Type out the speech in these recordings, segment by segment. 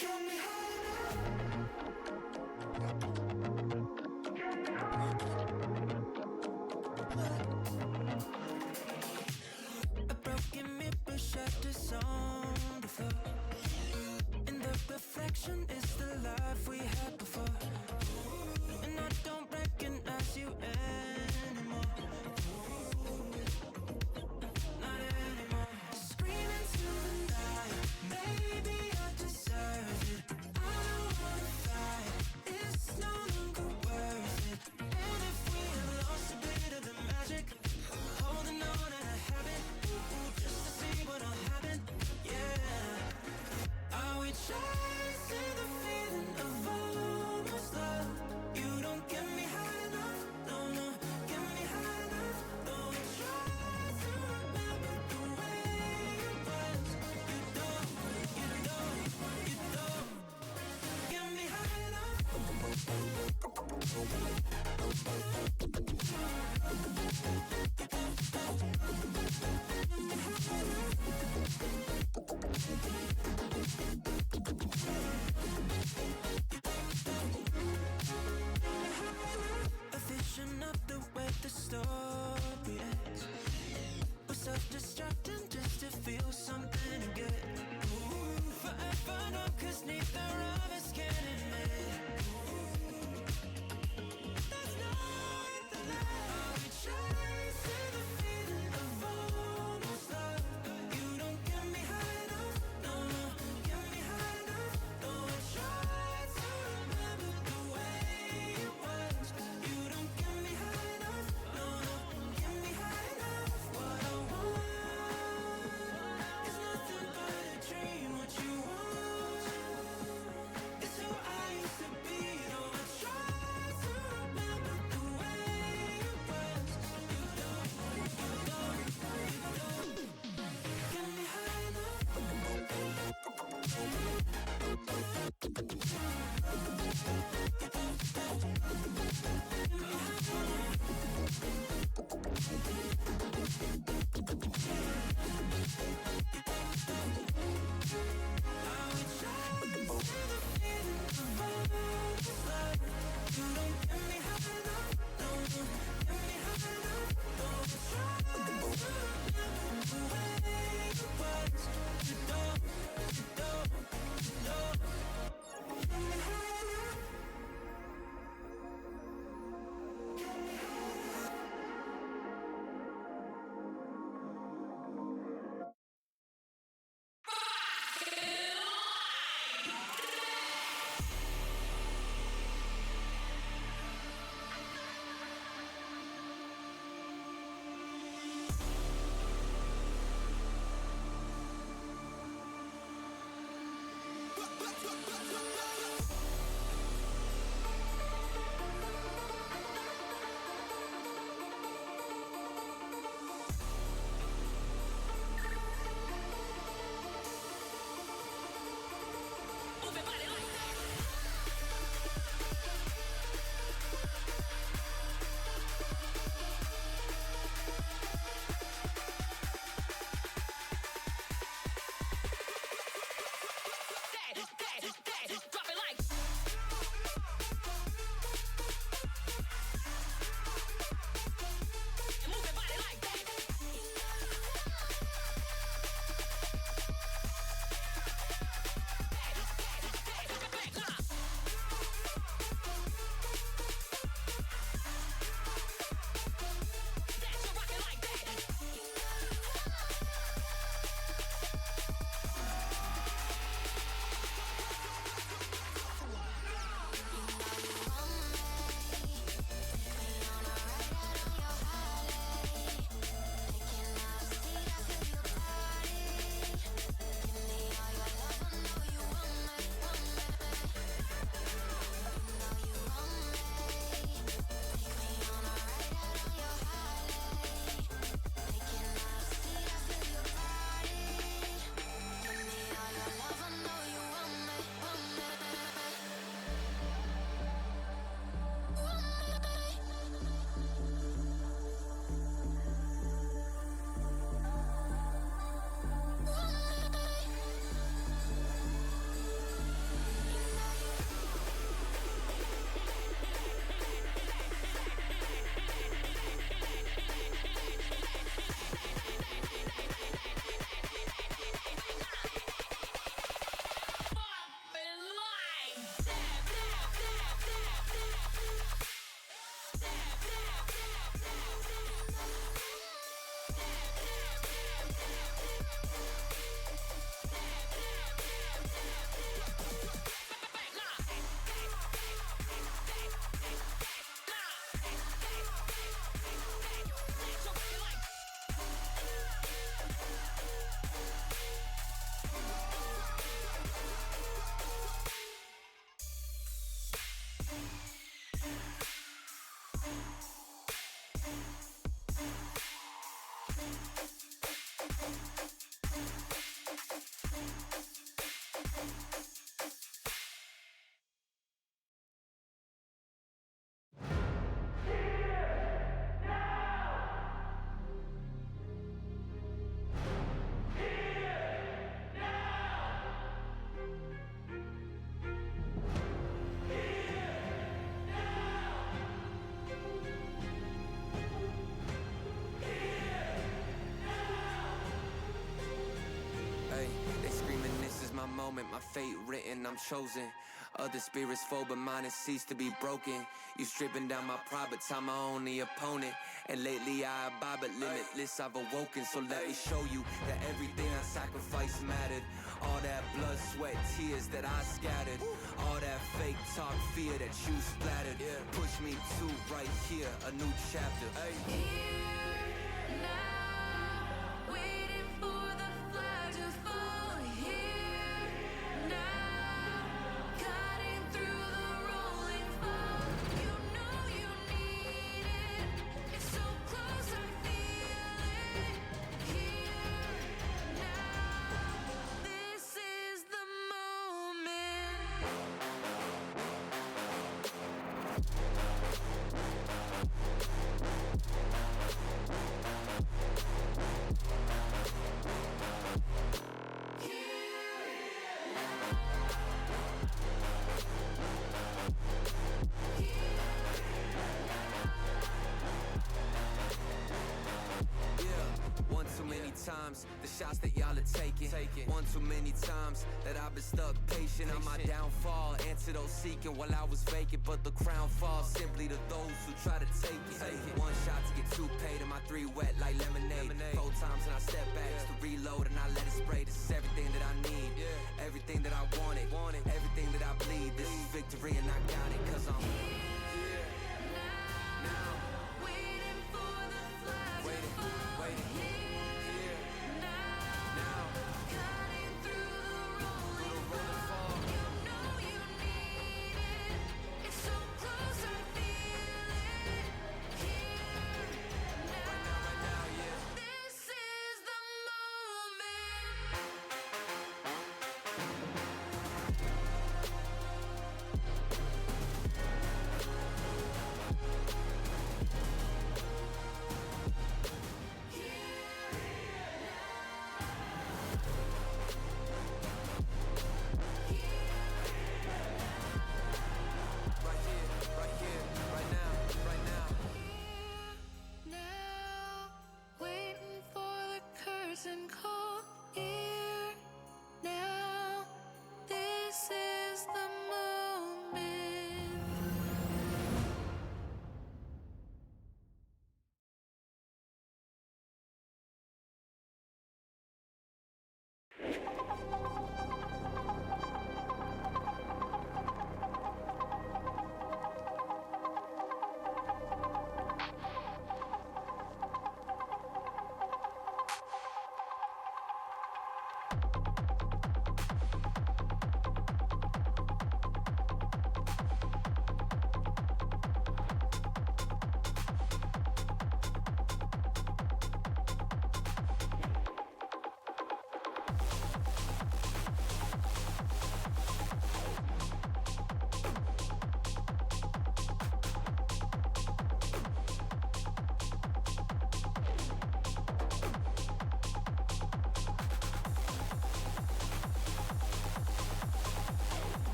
Get me high now. A broken mirror shatters on the floor. And the reflection is the life we had before. And I don't recognize you anymore. Not anymore. Screaming to the night. Maybe I deserve it. I don't wanna fight. It's no longer worth it. And if we had lost a bit of the magic, holding on and I haven't, just to see what'll happen. Yeah. Are we chasing the feeling of almost love? You don't get moment, my fate written, I'm chosen. Other spirits fall, but mine has ceased to be broken. You stripping down my pride, but time my only opponent. And lately I abide, but limitless I've awoken. So let me show you that everything I sacrificed mattered. All that blood, sweat, tears that I scattered. All that fake talk, fear that you splattered. Push me to right here, a new chapter. Here now, waiting for the flag to fall. Here now, cutting through the rolling fog. You know you need it. It's so close, I feel it. Here now, this is the moment. One too many times, the shots that y'all are taking. One too many times that I've been stuck patient on my downfall. Antidote seeking while I was vacant, but the crown falls simply to those who try to take it. One shot to get two paid, and my three wet like lemonade. 4 times and I step back just to reload and I let it spray. This is everything that I need, everything that I wanted, everything that I bleed. This is victory and I got it, cause I'm Here now, waiting for the flag to fall. Here now, cutting through the rolling fog. You know you need it. It's so close, I feel it. Here now, this is the moment. right here, right now, right now. Here now, waiting for the curtain call. Here now, this is the moment.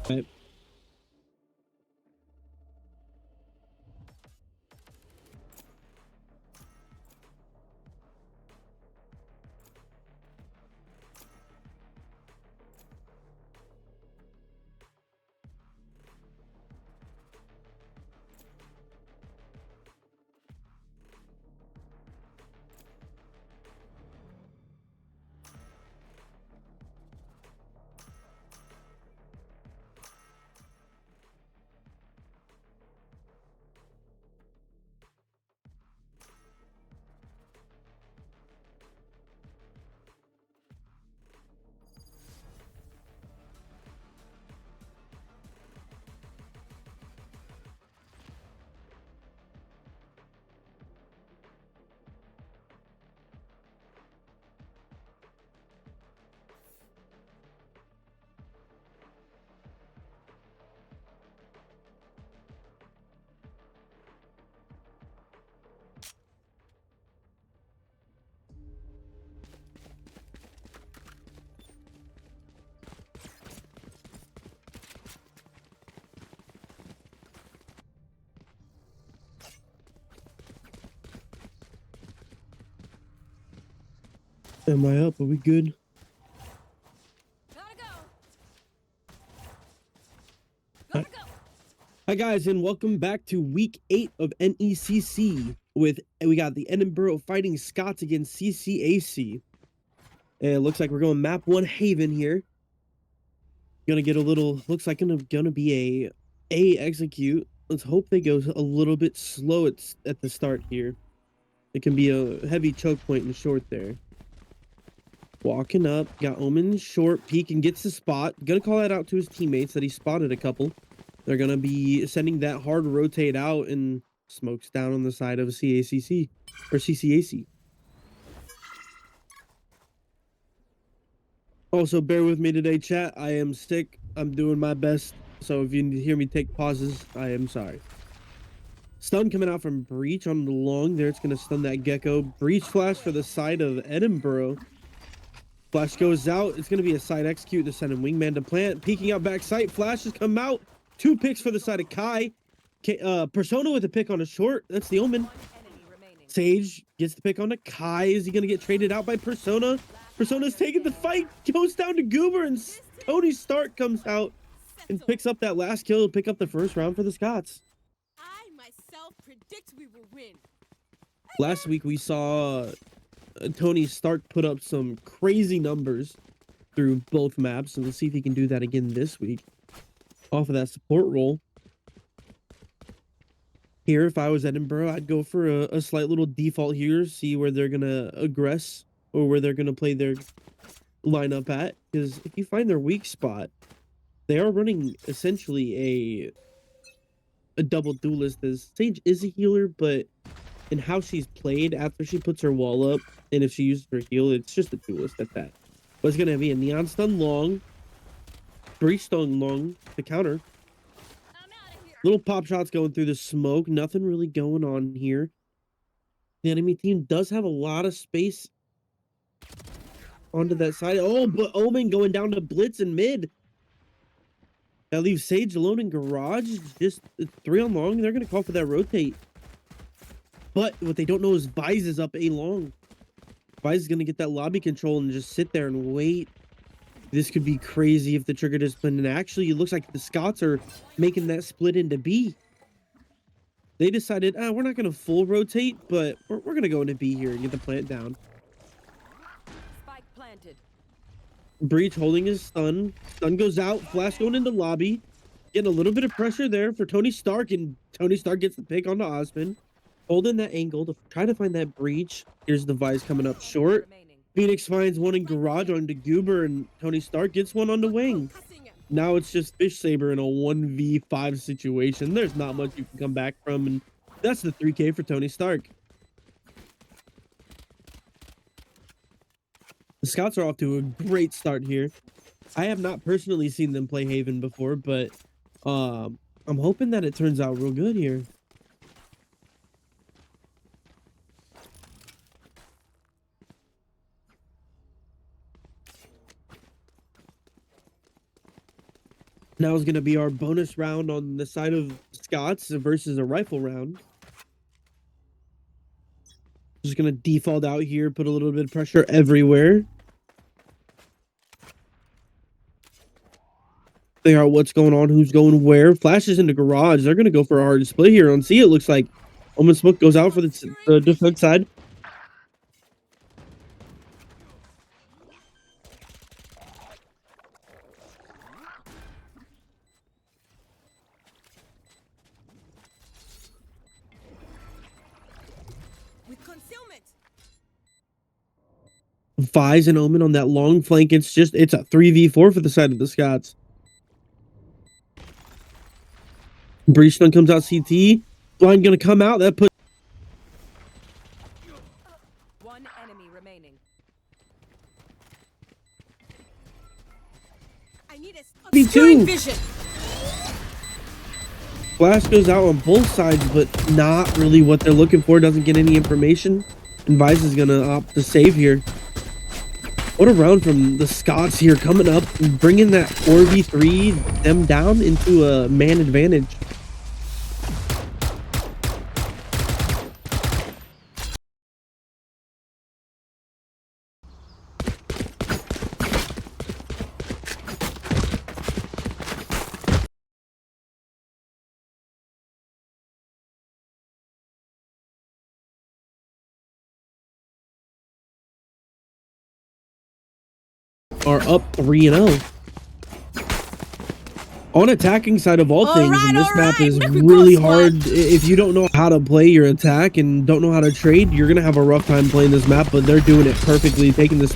Right. Am I up? Are we good? Hi guys, and welcome back to week 8 of NECC. We got the Edinboro fighting Scots against CCAC. And it looks like we're going map 1 Haven here. Gonna get a little, looks like gonna be a execute. Let's hope they go a little bit slow at the start here. It can be a heavy choke point in short there. Walking up, got Omen short, peek and gets the spot. Gonna call that out to his teammates that he spotted a couple. They're gonna be sending that hard rotate out, and smokes down on the side of CACC or CCAC. Also, bear with me today, chat. I am sick. I'm doing my best. So if you hear me take pauses, I am sorry. Stun coming out from Breach on the long there. It's gonna stun that Gecko. Breach flash for the side of Edinboro. Flash goes out. It's going to be a side execute to send him wingman to plant. Peeking out back sight. Flash has come out. 2 picks for the side of Kai. Persona with a pick on a short. That's the Omen. Sage gets the pick on a Kai. Is he going to get traded out by Persona? Persona's taking the fight. Goes down to Goober, and Tony Stark comes out and picks up that last kill to pick up the first round for the Scots. I myself predict we will win. Last week we saw Tony Stark put up some crazy numbers through both maps, and let's see if he can do that again this week off of that support role. Here, if I was Edinboro, I'd go for a slight little default here, see where they're gonna aggress or where they're gonna play their lineup at, because if you find their weak spot, they are running essentially a double duelist, as Sage is a healer, but in how she's played after she puts her wall up, and if she uses her heal, it's just a duelist at that. But it's gonna be a Neon Stun long, Breach Stun long to counter. Little pop shots going through the smoke. Nothing really going on here. The enemy team does have a lot of space onto that side. Oh, but Omen going down to blitz in mid. That leaves Sage alone in garage. Just 3 on long. They're gonna call for that rotate. But what they don't know is Vise is up A long. Vise is going to get that lobby control and just sit there and wait. This could be crazy if the trigger discipline. And actually, it looks like the Scots are making that split into B. They decided, we're not going to full rotate, but we're going to go into B here and get the plant down. Spike planted. Breach holding his stun. Stun goes out. Flash going into lobby. Getting a little bit of pressure there for Tony Stark. And Tony Stark gets the pick onto Osman. Holding that angle to try to find that breach. Here's the Vice coming up short. Phoenix finds one in garage onto Goober, and Tony Stark gets one on the wing. Now it's just Fish Saber in a 1v5 situation. There's not much you can come back from, and that's the 3K for Tony Stark. The Scots are off to a great start here. I have not personally seen them play Haven before, but I'm hoping that it turns out real good here. Now is going to be our bonus round on the side of Scots versus a rifle round. Just going to default out here, put a little bit of pressure everywhere. Figure out what's going on, who's going where. Flashes into garage. They're going to go for a hard split here on C. It looks like Omen Smoke goes out for the defense side. Vise and Omen on that long flank. It's a 3v4 for the side of the Scots. Breach Stun comes out CT. Blind gonna come out. That puts One enemy remaining. I need a B2. vision. Flash goes out on both sides, but not really what they're looking for. Doesn't get any information. And Vise is gonna opt to save here. What a round from the Scots here, coming up and bringing that 4v3 them down into a man advantage. are up 3-0. On attacking side of all things, and this map is really hard. If you don't know how to play your attack and don't know how to trade, you're gonna have a rough time playing this map, but they're doing it perfectly, taking this.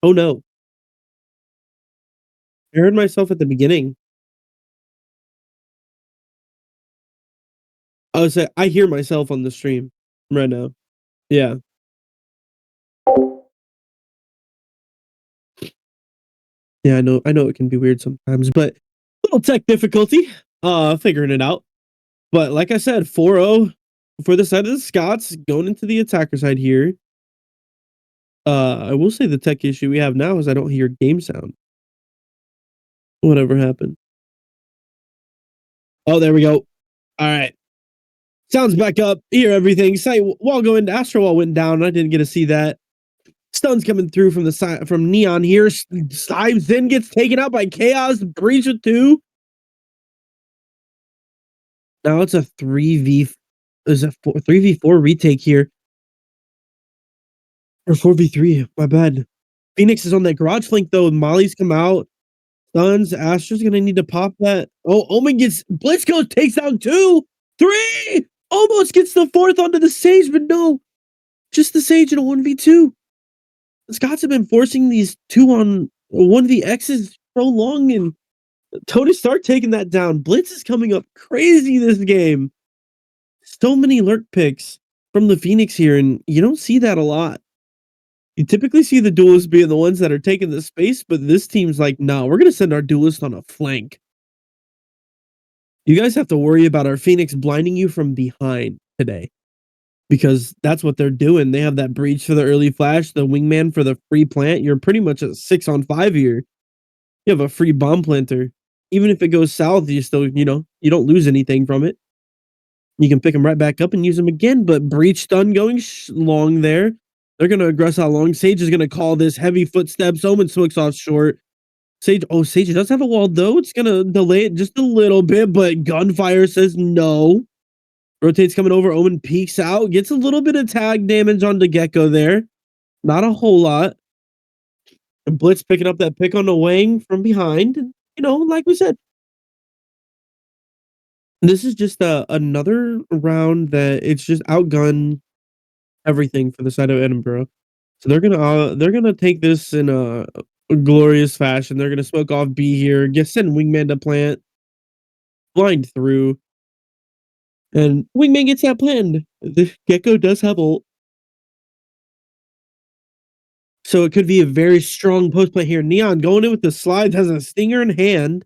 Oh no. I heard myself at the beginning. I hear myself on the stream right now. Yeah. Yeah, I know it can be weird sometimes, but little tech difficulty, figuring it out. But like I said, 4-0 for the side of the Scots going into the attacker side here. I will say the tech issue we have now is I don't hear game sound. Whatever happened. Oh, there we go. All right. Sounds back up. Hear everything. Sight wall going. Astro wall went down. I didn't get to see that. Stuns coming through from the side from Neon here. Dives in, gets taken out by Chaos. Breach with 2. Now it's a 3v. Is a 3v4 retake here. Or 4v3. My bad. Phoenix is on that garage flank though. Molly's come out. Stuns. Astro's gonna need to pop that. Oh, Omen gets Blitzko takes down 2, 3. Almost gets the 4th onto the Sage, but no. Just the Sage in a 1v2. The Scots have been forcing these 2 on 1vx's so long, and Tony Stark taking that down. Blitz is coming up crazy this game. So many lurk picks from the Phoenix here, and you don't see that a lot. You typically see the duelists being the ones that are taking the space, but this team's like, no, we're going to send our duelist on a flank. You guys have to worry about our Phoenix blinding you from behind today, because that's what they're doing. They have that breach for the early flash, the wingman for the free plant. You're pretty much a 6-on-5 here. You have a free bomb planter. Even if it goes south, you still, you don't lose anything from it. You can pick them right back up and use them again, but breach stun going long there. They're going to aggress out long. Sage is going to call this heavy footsteps. Omen swings off short. Sage does have a wall though. It's going to delay it just a little bit, but Gunfire says no. Rotates coming over. Omen peeks out. Gets a little bit of tag damage onto Gecko there. Not a whole lot. And Blitz picking up that pick on the wing from behind. Like we said, this is just another round that it's just outgun everything for the side of Edinboro. So they're gonna take this in a glorious fashion. They're gonna smoke off B here, send Wingman to plant, blind through, and Wingman gets that planned. The Gecko does have ult, so it could be a very strong post play here. Neon going in with the slides, has a stinger in hand.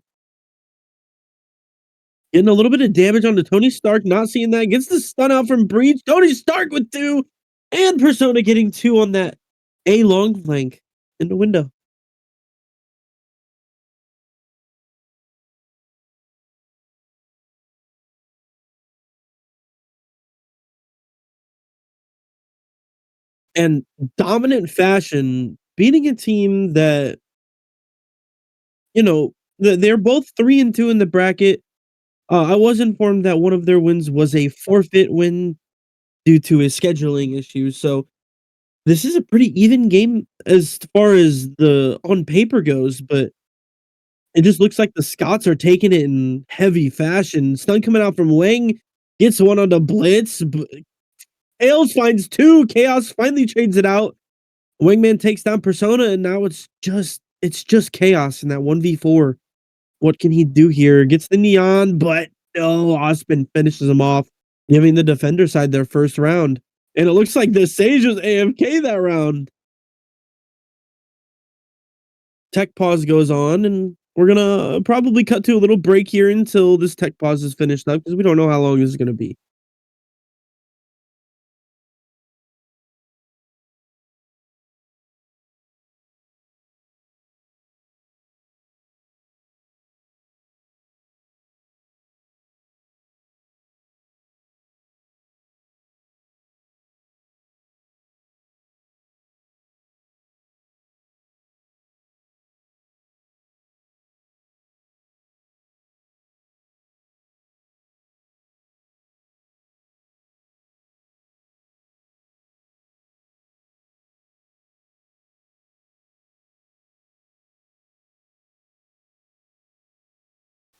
Getting a little bit of damage onto Tony Stark, not seeing that. Gets the stun out from Breach. Tony Stark with 2. And Persona getting 2 on that A long flank in the window. And dominant fashion, beating a team that, they're both 3-2 in the bracket. I was informed that one of their wins was a forfeit win due to a scheduling issue. So this is a pretty even game as far as the on paper goes, but It just looks like the Scots are taking it in heavy fashion. Stun coming out from Wang, gets one on the blitz. Tails finds two. Chaos finally trades it out. Wingman takes down Persona, and now it's just Chaos in that 1v4. What can he do here? Gets the Neon, but no, Osman finishes him off, giving the defender side their first round. And it looks like the Sage was AFK that round. Tech pause goes on, and we're gonna probably cut to a little break here until this tech pause is finished up because we don't know how long this is gonna be.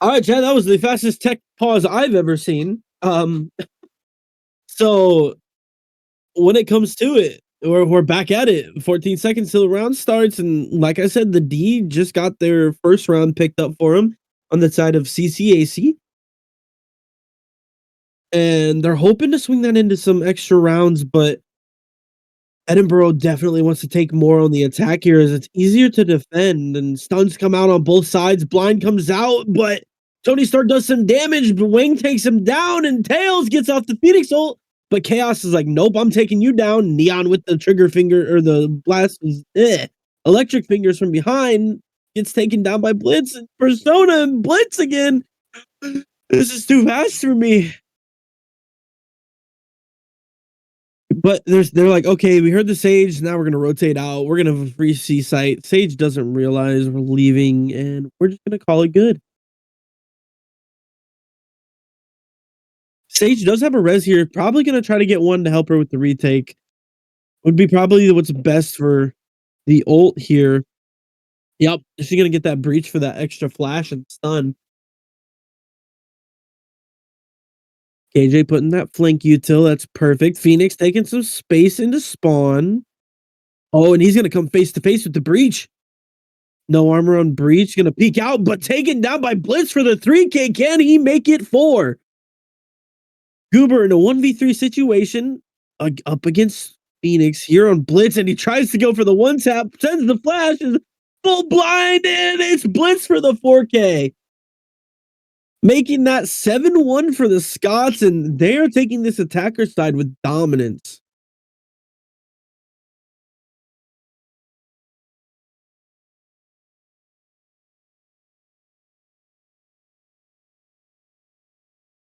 All right, Chad, that was the fastest tech pause I've ever seen. So when it comes to it, we're back at it. 14 seconds till the round starts, and like I said, the D just got their first round picked up for them on the side of CCAC, and they're hoping to swing that into some extra rounds, but Edinboro definitely wants to take more on the attack here as it's easier to defend and stuns come out on both sides. Blind comes out, but Tony Stark does some damage, but Wing takes him down and Tails gets off the Phoenix ult. But Chaos is like, nope, I'm taking you down. Neon with the trigger finger or the blast was electric fingers from behind gets taken down by Blitz and Persona and Blitz again. This is too fast for me. But they're like, okay, we heard the Sage. Now we're gonna rotate out. We're gonna have a free C site. Sage doesn't realize we're leaving, and we're just gonna call it good. Sage does have a res here. Probably gonna try to get one to help her with the retake. Would be probably what's best for the ult here. Yep, she's gonna get that breach for that extra flash and stun. KJ putting that flank util. That's perfect. Phoenix taking some space into spawn. Oh, and he's gonna come face to face with the breach. No armor on breach. Gonna peek out, but taken down by Blitz for the 3K. Can he make it 4? Goober in a 1v3 situation up against Phoenix here on Blitz, and he tries to go for the one tap, sends the flash, is full blind, and it's Blitz for the 4K. Making that 7-1 for the Scots, and they're taking this attacker side with dominance.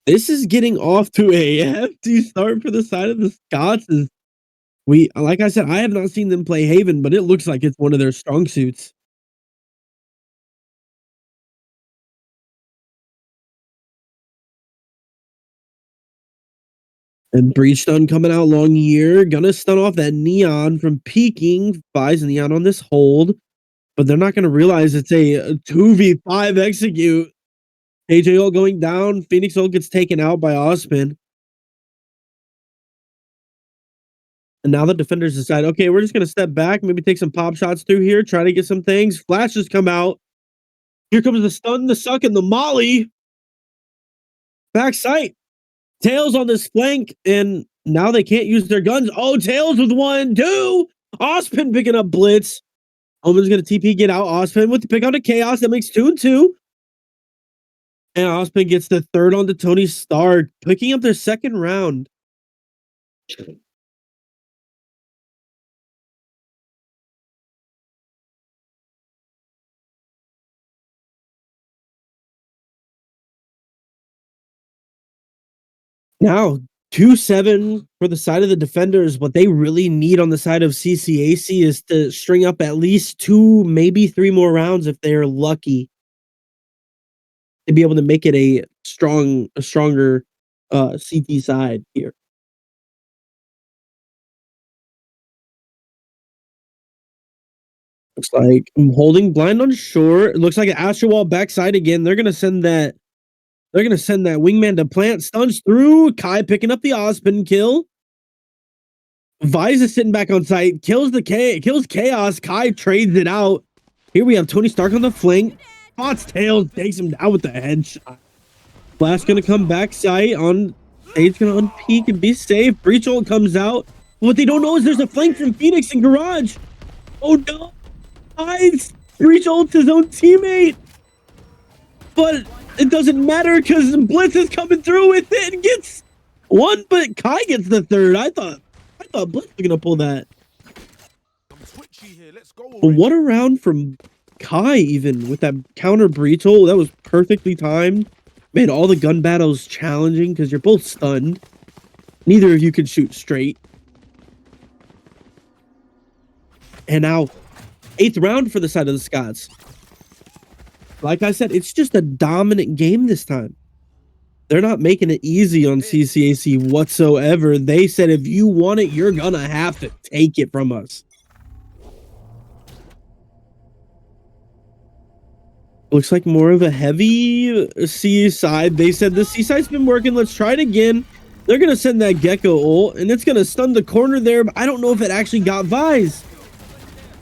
This is getting off to a hefty start for the side of the Scots. Like I said, I have not seen them play Haven, but it looks like it's one of their strong suits. And Breach Stun coming out long year. Gonna stun off that Neon from peeking. Buys Neon on this hold. But they're not gonna realize it's a 2v5 execute. AJ ult going down. Phoenix ult gets taken out by Osman. And now the defenders decide, okay, we're just gonna step back, maybe take some pop shots through here, try to get some things. Flashes come out. Here comes the stun, the suck, and the molly. Back sight. Tails on this flank, and now they can't use their guns. Oh, Tails with 1-2. Osman picking up Blitz. Omen's gonna TP get out. Osman with the pick on the Chaos. That makes 2-2. And Osman gets the third on the Tony Stark, picking up their second round. Now, 2-7 for the side of the defenders. What they really need on the side of CCAC is to string up at least 2, maybe 3 more rounds if they're lucky to be able to make it a stronger CT side here. Looks like I'm holding blind on short. It looks like an Astro Wall backside again. They're gonna send that. They're gonna send that wingman to plant. Stuns through. Kai picking up the Ozpin kill. Vise is sitting back on site. Kills Chaos. Kai trades it out. Here we have Tony Stark on the flank. Spots tails. Takes him down with the headshot. Flash gonna come back site on. Sage gonna unpeak and be safe. Breach ult comes out. What they don't know is there's a flank from Phoenix and Garage. Oh no. Guys, Breach ults his own teammate. But it doesn't matter because Blitz is coming through with it and gets one, but Kai gets the third. I thought Blitz was gonna pull that. But what a round from Kai, even with that counter Breach ult. That was perfectly timed. Made all the gun battles challenging because you're both stunned. Neither of you can shoot straight. And now 8th round for the side of the Scots. Like I said, it's just a dominant game this time. They're not making it easy on CCAC whatsoever. They said, if you want it, you're gonna have to take it from us. Looks like more of a heavy C side. They said the C side's been working. Let's try it again. They're gonna send that Gecko ult, and it's gonna stun the corner there, but I don't know if it actually got Vise.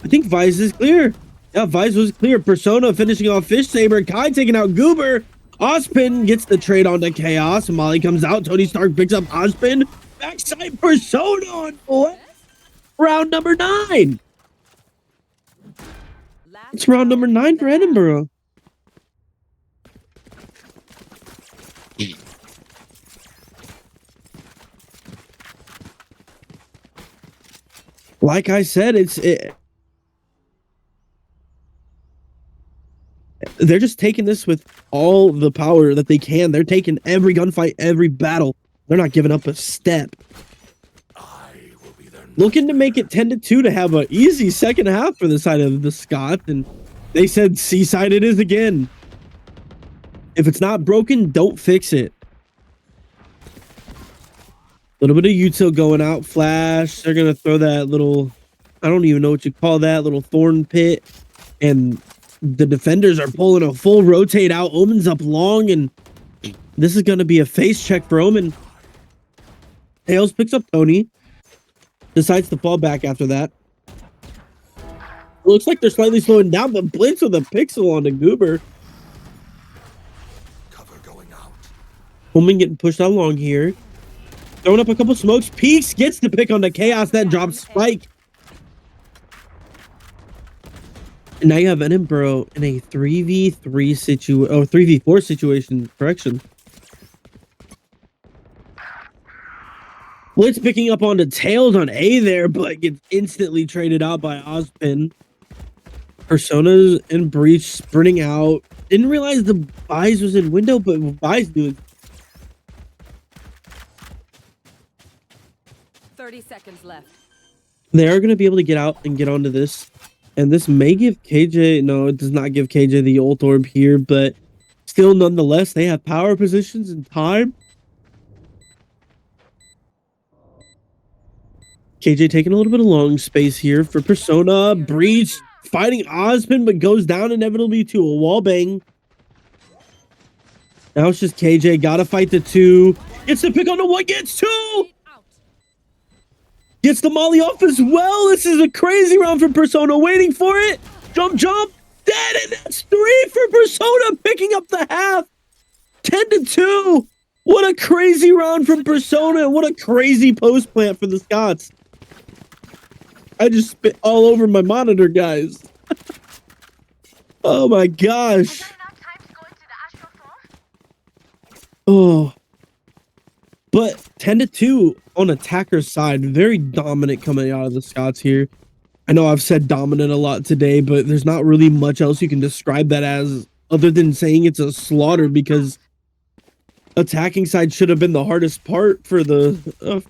I think Vise is clear. Yeah, Vise was clear. Persona finishing off Fish Saber. Kai taking out Goober. Ozpin gets the trade onto Chaos. Molly comes out. Tony Stark picks up Ozpin. Backside Persona on board. Round number 9. It's round number 9 for Edinboro. Like I said, they're just taking this with all the power that they can. They're taking every gunfight, every battle. They're not giving up a step. Looking to make it 10-2 to have an easy second half for the side of the Scots. And they said C-side it is again. If it's not broken, don't fix it. A little bit of util going out. Flash. They're going to throw that little, I don't even know what you call that, little thorn pit. And the defenders are pulling a full rotate out. Omen's up long, and this is going to be a face check for Omen. Tails picks up Tony. Decides to fall back after that. Looks like they're slightly slowing down, but Blitz with a pixel on the Goober. Cover going out. Omen getting pushed out long here. Throwing up a couple smokes. Peaks gets the pick on the Chaos. That drops Spike. And now you have Edinboro in a 3v3 situation, or 3v4 situation. Correction. Blitz picking up on the tails on A there, but gets instantly traded out by Ozpin. Personas and Breach sprinting out. Didn't realize the Vise was in window, but Vise knew. 30 seconds left. They are going to be able to get out and get onto this. And this may give KJ... No, it does not give KJ the ult orb here, but still, nonetheless, they have power positions and time. KJ taking a little bit of long space here for Persona. Breach fighting Ozpin, but goes down inevitably to a wall bang. Now it's just KJ. Gotta fight the 2. Gets the pick on the 1. Gets 2! Gets the molly off as well. This is a crazy round for Persona. Waiting for it. Jump. Dead. And that's 3 for Persona. Picking up the half. 10-2. What a crazy round from Persona. What a crazy post plant for the Scots. I just spit all over my monitor, guys. Oh my gosh. Oh. But 10-2 on attacker's side. Very dominant coming out of the Scots here. I know I've said dominant a lot today, but there's not really much else you can describe that as other than saying it's a slaughter, because attacking side should have been the hardest part for the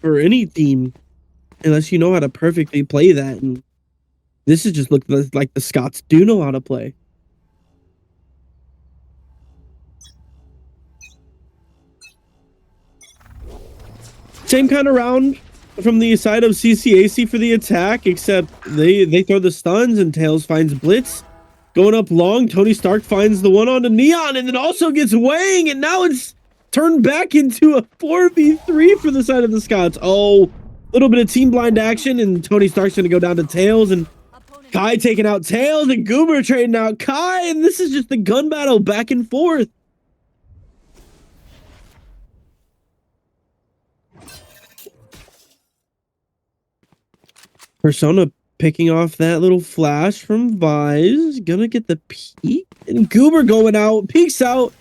for any team, unless you know how to perfectly play that. And this is just looking like the Scots do know how to play. Same kind of round. from the side of CCAC for the attack, except they throw the stuns and Tails finds Blitz. Going up long, Tony Stark finds the one on the Neon and then also gets Wang, and now it's turned back into a 4v3 for the side of the Scots. Oh, a little bit of team blind action, and Tony Stark's going to go down to Tails, and Kai taking out Tails, and Goober trading out Kai, and this is just the gun battle back and forth. Persona picking off that little flash from Vise. Gonna get the peek. And Goober going out. Peeks out.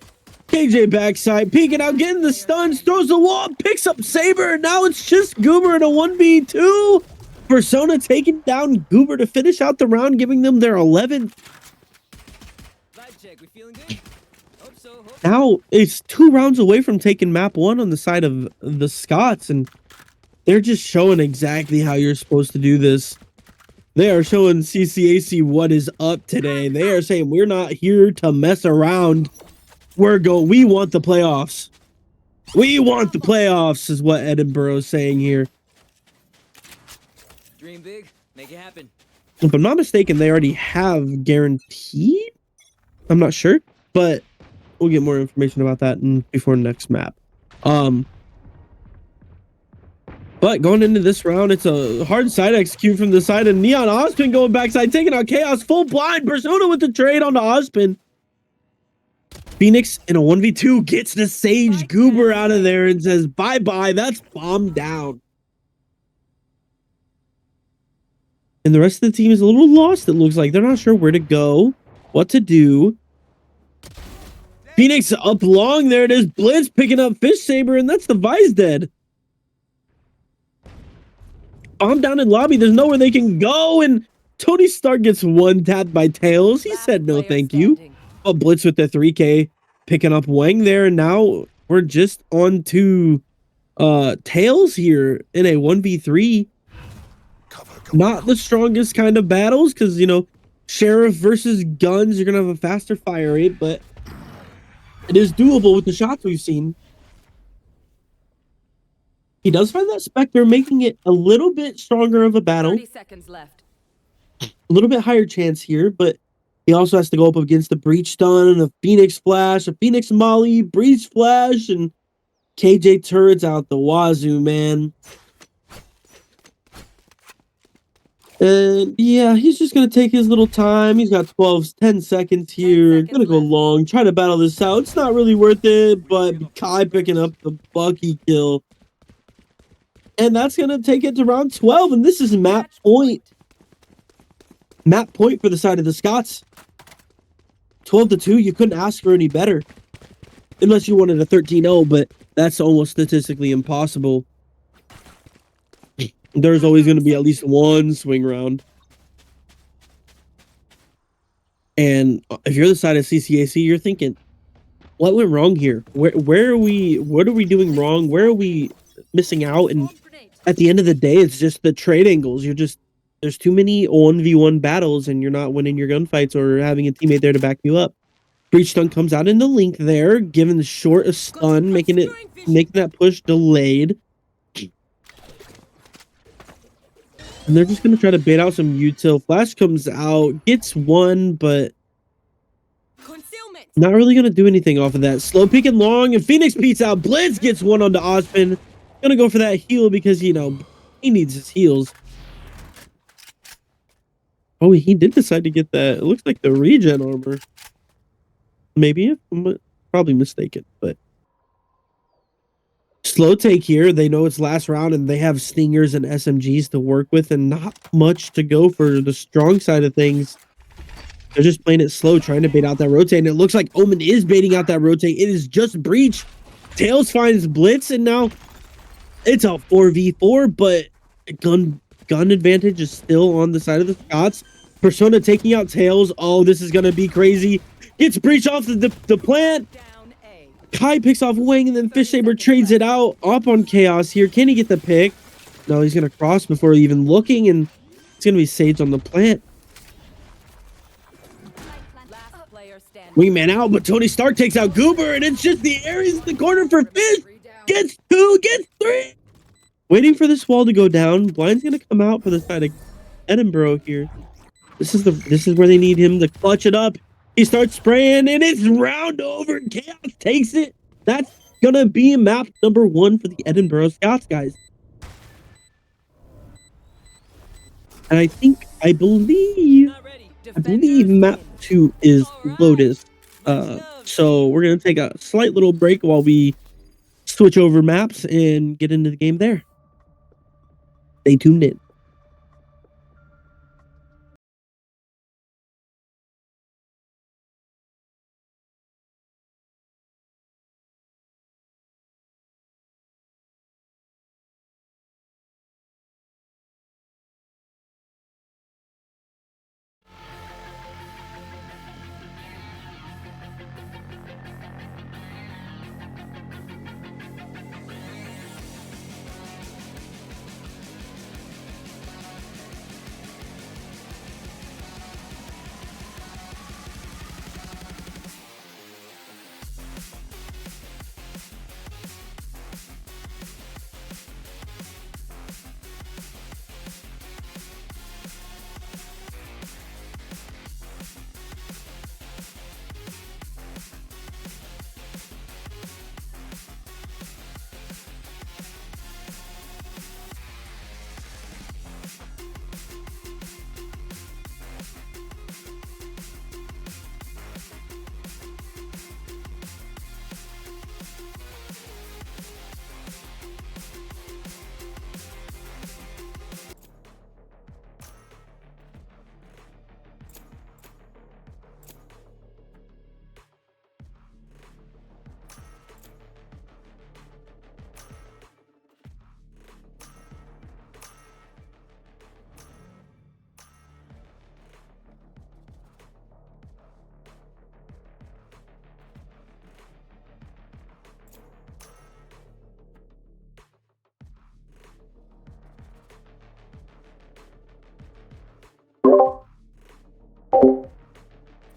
KJ backside. Peeking out. Getting the stuns. Throws the wall. Picks up Saber. And now it's just Goober in a 1v2. Persona taking down Goober to finish out the round, giving them their 11th. Check. We feeling good? Hope so. Now it's 2 rounds away from taking map 1 on the side of the Scots. And they're just showing exactly how you're supposed to do this. They are showing CCAC what is up today. They are saying we're not here to mess around. We want the playoffs. We want the playoffs is what Edinboro is saying here. Dream big, make it happen. If I'm not mistaken, they already have guaranteed. I'm not sure, but we'll get more information about that before next map. But going into this round, it's a hard side execute from the side of Neon. Ozpin going backside, taking out Chaos, full blind. Persona with the trade on the Ozpin. Phoenix in a 1v2 gets the Sage Goober out of there and says, bye-bye, that's bomb down. And the rest of the team is a little lost, it looks like. They're not sure where to go, what to do. Phoenix up long, there it is. Blitz picking up Fish Saber, and that's the Vise dead. Bomb down in lobby. There's nowhere they can go, and Tony Stark gets one tapped by Tails. He said no thank you. Oh, Blitz with the 3K picking up Wang there, and now we're just on to Tails here in a 1v3. Not the strongest kind of battles because, you know, Sheriff versus guns, you're gonna have a faster fire rate, but it is doable with the shots we've seen. He does find that Spectre, making it a little bit stronger of a battle. 30 seconds left. A little bit higher chance here, but he also has to go up against the Breach Stun, a Phoenix Flash, a Phoenix Molly, Breach Flash, and KJ turrets out the wazoo, man. And yeah, he's just going to take his little time. He's got 10 seconds here. Going to go long, try to battle this out. It's not really worth it, but Kai picking up the Bucky kill. And that's going to take it to round 12. And this is map point. Map point for the side of the Scots. 12-2. You couldn't ask for any better. Unless you wanted a 13-0, but that's almost statistically impossible. There's always going to be at least one swing round. And if you're the side of CCAC, you're thinking, what went wrong here? Where are we? What are we doing wrong? Where are we missing out? And at the end of the day, it's just the trade angles. There's too many 1v1 battles and you're not winning your gunfights or having a teammate there to back you up. Breach Stun comes out in the link there, giving the short a stun, making that push delayed. And they're just going to try to bait out some util. Flash comes out, gets one, but not really going to do anything off of that. Slow peek and long, and Phoenix beats out. Blitz gets one onto Ozpin. Going to go for that heal because, you know, he needs his heals. Oh, he did decide to get that. It looks like the regen armor. Maybe. I'm probably mistaken, but slow take here. They know it's last round and they have stingers and SMGs to work with and not much to go for the strong side of things. They're just playing it slow, trying to bait out that rotate. And it looks like Omen is baiting out that rotate. It is just Breach. Tails finds Blitz, and now it's a 4v4, but gun advantage is still on the side of the Scots. Persona taking out Tails. Oh, this is going to be crazy. Gets Breach off the plant. Kai picks off Wang, and then Fish Saber trades it out. Up on Chaos here. Can he get the pick? No, he's going to cross before even looking, and it's going to be Sage on the plant. Wingman out, but Tony Stark takes out Goober, and it's just the Ares in the corner for Fish. Gets two, gets three. Waiting for this wall to go down. Blind's gonna come out for the side of Edinboro here. This is where they need him to clutch it up. He starts spraying, and it's round over. Chaos takes it. That's gonna be map number 1 for the Edinboro Scouts, guys. And I believe Not ready. map 2 is Lotus. So we're gonna take a slight little break while we switch over maps and get into the game there. Stay tuned in.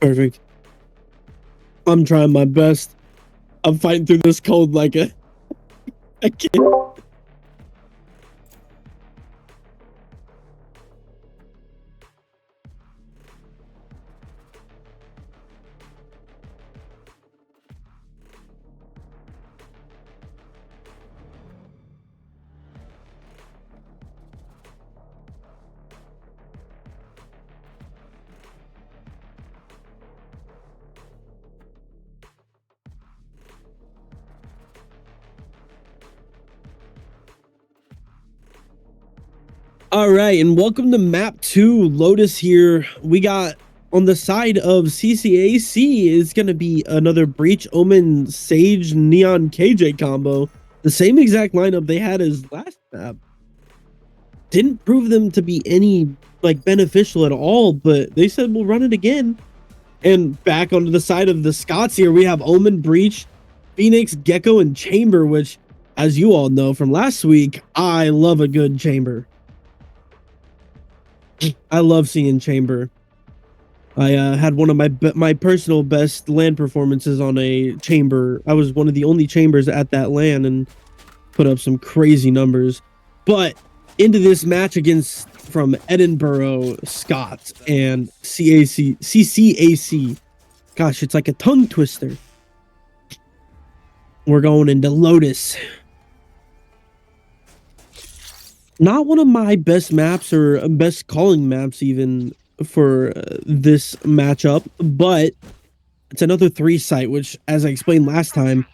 Perfect. I'm trying my best. I'm fighting through this cold like a kid. All right, and welcome to map 2. Lotus here. We got on the side of CCAC is going to be another Breach, Omen, Sage, Neon, KJ combo. The same exact lineup they had as last map. Didn't prove them to be any like beneficial at all, but they said we'll run it again. And back onto the side of the Scots here, we have Omen, Breach, Phoenix, Gecko, and Chamber, which, as you all know from last week, I love a good Chamber. I love seeing Chamber. I had one of my personal best LAN performances on a Chamber. I was one of the only Chambers at that LAN and put up some crazy numbers. But into this match against from Edinboro, Scott, and CCAC. Gosh, it's like a tongue twister. We're going into Lotus. Not one of my best maps or best calling maps even for this matchup, but it's another 3 site, which, as I explained last time,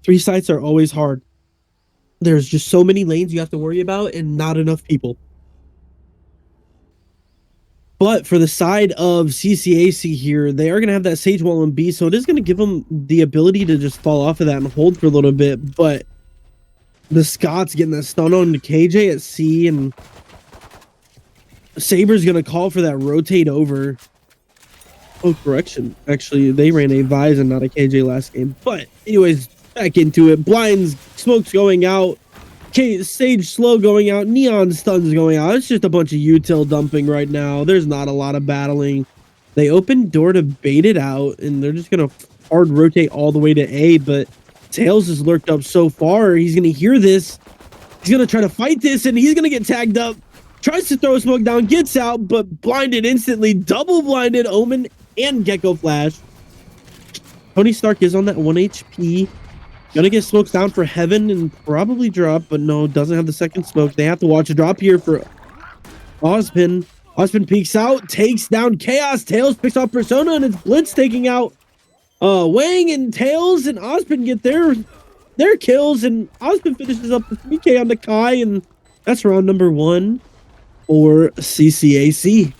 3 sites are always hard. There's just so many lanes you have to worry about and not enough people. But for the side of CCAC here, they are going to have that Sage Wall on B, so it is going to give them the ability to just fall off of that and hold for a little bit, but the Scots getting that stun on the KJ at C, and Saber's going to call for that rotate over. Oh, correction. Actually, they ran a Vise and not a KJ last game. But anyways, back into it. Blinds, smokes going out. Sage slow going out. Neon stuns going out. It's just a bunch of util dumping right now. There's not a lot of battling. They opened door to bait it out, and they're just going to hard rotate all the way to A, but Tails is lurked up so far. He's going to hear this. He's going to try to fight this, and he's going to get tagged up. Tries to throw a smoke down, gets out, but blinded instantly. Double blinded Omen and Gecko Flash. Tony Stark is on that 1 HP. Gonna get smokes down for Heaven and probably drop, but no, doesn't have the second smoke. They have to watch a drop here for Ozpin. Ozpin peeks out, takes down Chaos. Tails picks off Persona, and it's Blitz taking out Wang, and Tails and Ozpin get their kills, and Ozpin finishes up the 3K on the Kai, and that's round number 1 for CCAC.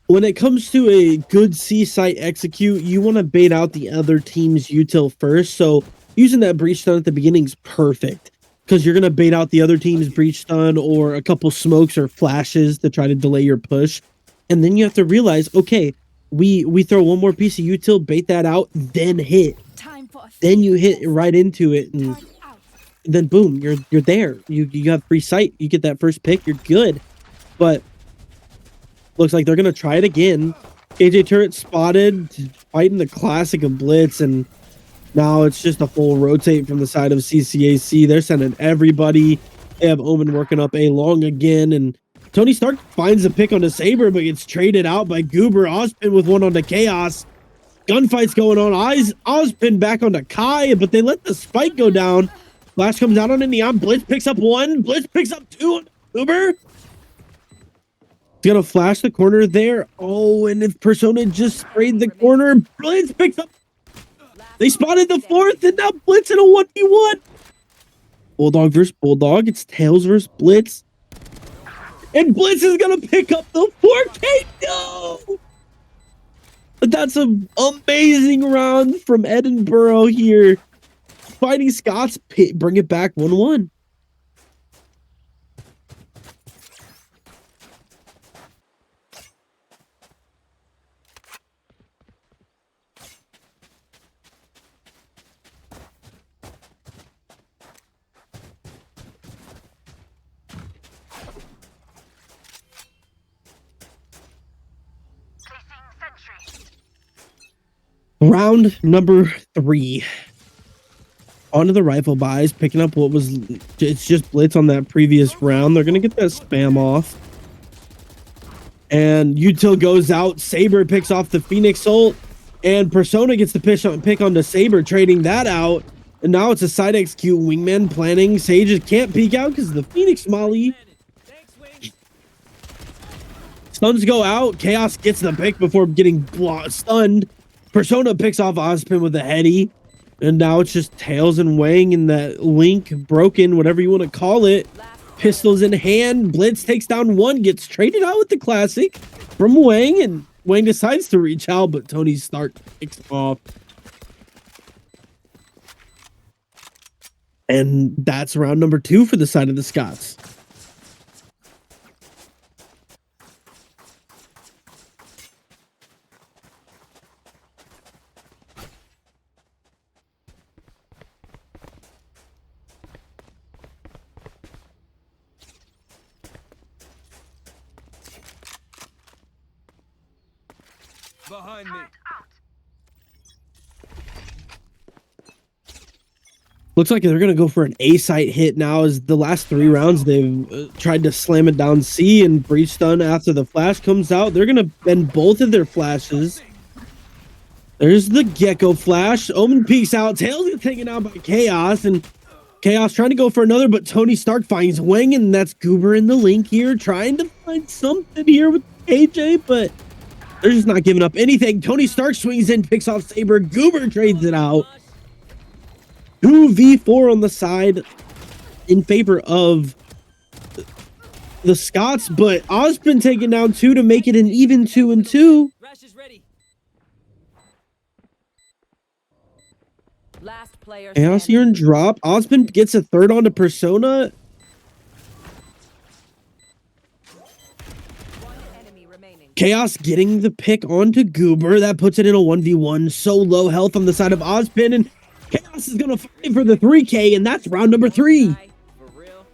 When it comes to a good C site execute, you want to bait out the other team's util first. So using that breach stun at the beginning is perfect because you're going to bait out the other team's breach stun or a couple smokes or flashes to try to delay your push. And then you have to realize, okay, we throw one more piece of util, bait that out, then hit. Then you hit right into it, and then boom, you're there. You have free sight. You get that first pick, you're good. But looks like they're going to try it again. KJ turret spotted, fighting the classic of Blitz, and now it's just a full rotate from the side of CCAC. They're sending everybody. They have Omen working up A long again, and Tony Stark finds a pick on the Saber, but gets traded out by Goober. Ozpin with one on the Chaos. Gunfights going on. Ozpin back on the Kai, but they let the spike go down. Flash comes out on the Neon. Blitz picks up 1. Blitz picks up 2 on Goober. He's gonna flash the corner there. Oh, and if Persona just sprayed the corner, Blitz picks up. They spotted the 4th, and now Blitz in a 1v1. Bulldog versus Bulldog. It's Tails versus Blitz. And Blitz is gonna pick up the 4K. No! But that's an amazing round from Edinboro here. Fighting Scots, bring it back 1-1. Round number 3. Onto the rifle buys, picking up what was, it's just Blitz on that previous round. They're going to get that spam off. And util goes out. Saber picks off the Phoenix ult. And Persona gets the pick on the Saber, trading that out. And now it's a side execute. Wingman planning. Sage can't peek out because of the Phoenix Molly. Stuns go out. Chaos gets the pick before getting stunned. Persona picks off Ozpin with a heady. And now it's just Tails and Wang in that link, broken, whatever you want to call it. Pistols in hand. Blitz takes down 1, gets traded out with the classic from Wang. And Wang decides to reach out, but Tony Stark picks off. And that's round number 2 for the side of the Scots. Behind me. Looks like they're going to go for an A site hit now, as the last 3 rounds they've tried to slam it down C, and breach stun after the flash comes out. They're going to bend both of their flashes. There's the Gecko Flash. Omen peeks out. Tails gets taken out by Chaos, and Chaos trying to go for another, but Tony Stark finds Wang, and that's Goober in the link here, trying to find something here with KJ, but they're just not giving up anything. Tony Stark swings in, picks off Saber. Goober trades it out. 2v4 on the side in favor of the Scots, but Ozpin taking down 2 to make it an even 2-2. Rash is ready. Last player Chaos here and drop. Ozpin gets a 3rd onto Persona. One enemy remaining. Chaos getting the pick onto Goober. That puts it in a 1v1. So low health on the side of Ozpin, and Chaos is going to fight for the 3K, and that's round number 3. For real.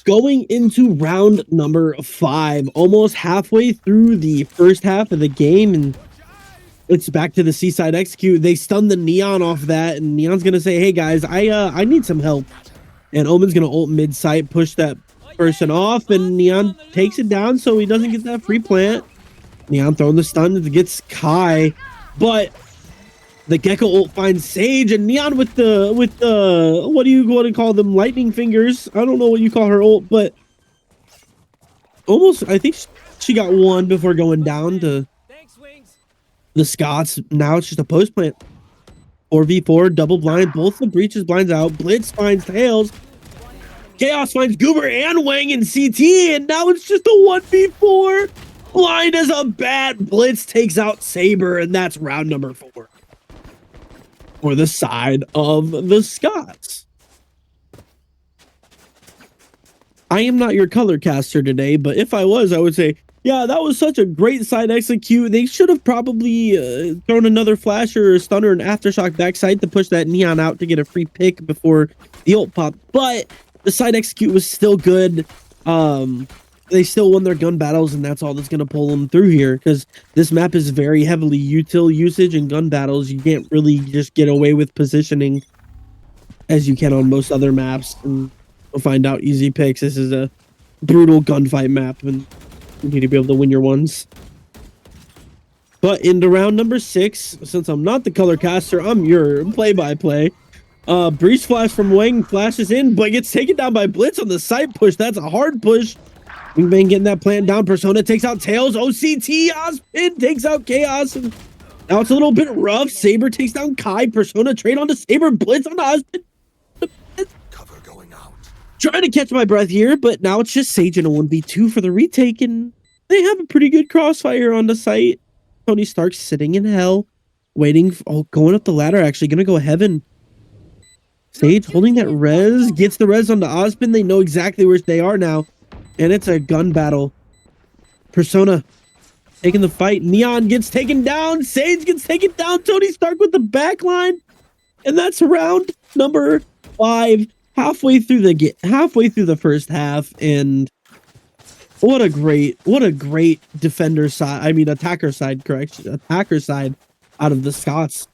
Going into round number 5, almost halfway through the first half of the game, and it's back to the Seaside execute. They stun the Neon off that, and Neon's gonna say, "Hey guys, I need some help." And Omen's gonna ult mid site, push that person off, and Neon takes it down so he doesn't get that free plant. Neon throwing the stun gets Kai, but the Gecko ult finds Sage, and Neon with the what do you want to call them, lightning fingers? I don't know what you call her ult, but almost I think she got one before going down to Thanks, Wings. the Scots. Now it's just a post plant. 4v4, double blind, both the breaches blinds out. Blitz finds Tails. Chaos finds Goober and Wang in CT, and now it's just a 1v4. Blind as a bat. Blitz takes out Saber, and that's round number 4 for the side of the Scots. I am not your color caster today, but if I was, I would say, yeah, that was such a great side execute. They should have probably thrown another flasher or stunner and aftershock backside to push that Neon out to get a free pick before the ult pop. But the side execute was still good. They still won their gun battles, and that's all that's going to pull them through here, because this map is very heavily util usage and gun battles. You can't really just get away with positioning as you can on most other maps, and we'll find out easy picks. This is a brutal gunfight map, and you need to be able to win your ones. But into round number 6, since I'm not the color caster, I'm your play-by-play. Breach flash from Wang flashes in, but gets taken down by Blitz on the side push. That's a hard push. Wingman getting that plant down. Persona takes out Tails. OCT. Ozpin takes out Chaos. And now it's a little bit rough. Saber takes down Kai. Persona trade onto Saber. Blitz on Ozpin. Cover going out. Trying to catch my breath here, but now it's just Sage in a 1v2 for the retake, and they have a pretty good crossfire on the site. Tony Stark's sitting in hell, waiting. Going up the ladder, actually. Gonna go heaven. Sage holding that res. Gets the res onto Ozpin. They know exactly where they are now. And it's a gun battle. Persona taking the fight. Neon gets taken down. Sage gets taken down. Tony Stark with the backline. And that's round number 5. Halfway through the first half. And what a great defender side. I mean, attacker side, correction. Attacker side out of the Scots.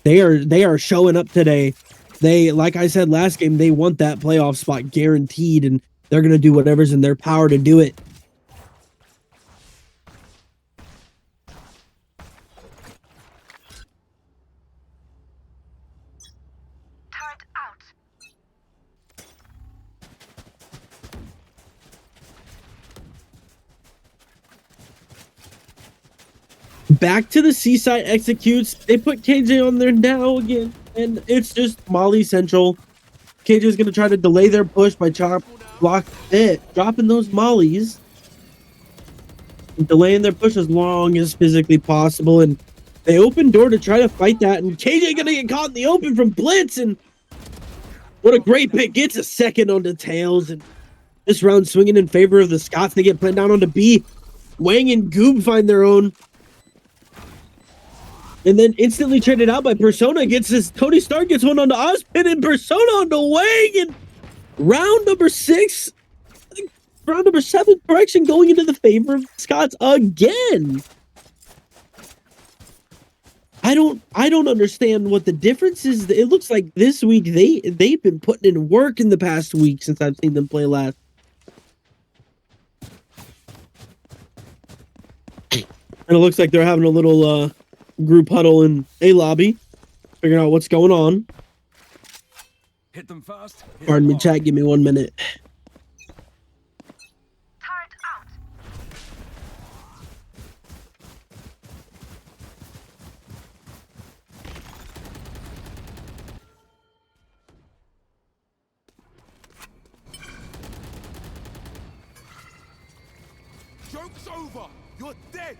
They are showing up today. They, like I said last game, they want that playoff spot guaranteed, and they're going to do whatever's in their power to do it. Turret out. Back to the Seaside executes. They put KJ on there now again, and it's just Molly Central. KJ is going to try to delay their push by dropping those mollies, delaying their push as long as physically possible, and they open door to try to fight that, and KJ gonna get caught in the open from Blitz, and what a great pick. Gets a second on the Tails, and this round swinging in favor of the Scots. They get planted down onto B. Wang and Goob find their own, and then instantly traded out by Persona. Gets this. Tony Stark gets one onto Ozpin, and Persona onto Wang, and round number 6, round number 7, correction, going into the favor of Scots again. I don't understand what the difference is. It looks like this week they've been putting in work in the past week since I've seen them play last. And it looks like they're having a little group huddle in a lobby, figuring out what's going on. Hit them fast. Pardon me, chat. Give me 1 minute. Turret out. Joke's over. You're dead.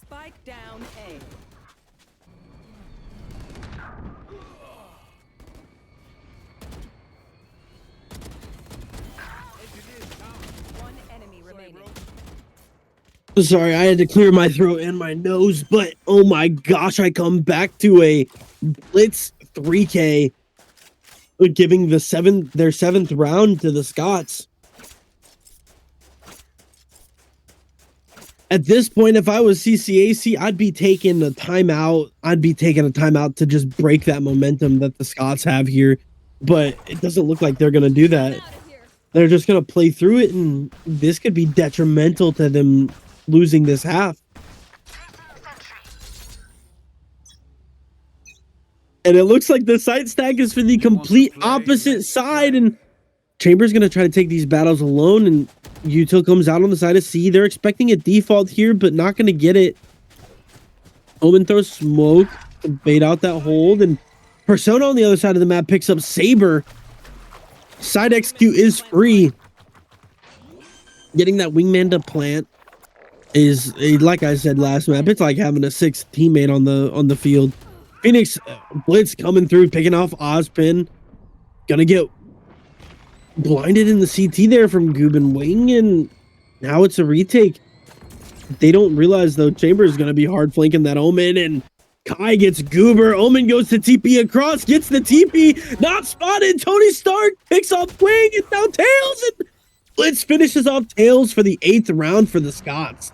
Spike down A. One enemy remaining. Sorry, I had to clear my throat and my nose, but oh my gosh, I come back to a Blitz 3K, giving their seventh round to the Scots. At this point, if I was CCAC, I'd be taking a timeout. I'd be taking a timeout to just break that momentum that the Scots have here. But it doesn't look like they're going to do that. They're just going to play through it, and this could be detrimental to them losing this half. And it looks like the site stack is for the complete opposite side, and Chamber's going to try to take these battles alone, and Util comes out on the side of C. They're expecting a default here, but not going to get it. Omen throws smoke to bait out that hold, and Persona on the other side of the map picks up Saber. Side execute is free. Getting that wingman to plant is, like I said last map, it's like having a sixth teammate on the field. Phoenix Blitz coming through, picking off Ozpin. Gonna get blinded in the CT there from Goob and Wing, and now it's a retake. They don't realize, though, Chamber is going to be hard flanking that Omen, and Kai gets Goober. Omen goes to TP across, gets the TP, not spotted. Tony Stark picks off Wing, and now Tails, and Blitz finishes off Tails for the 8th round for the Scots.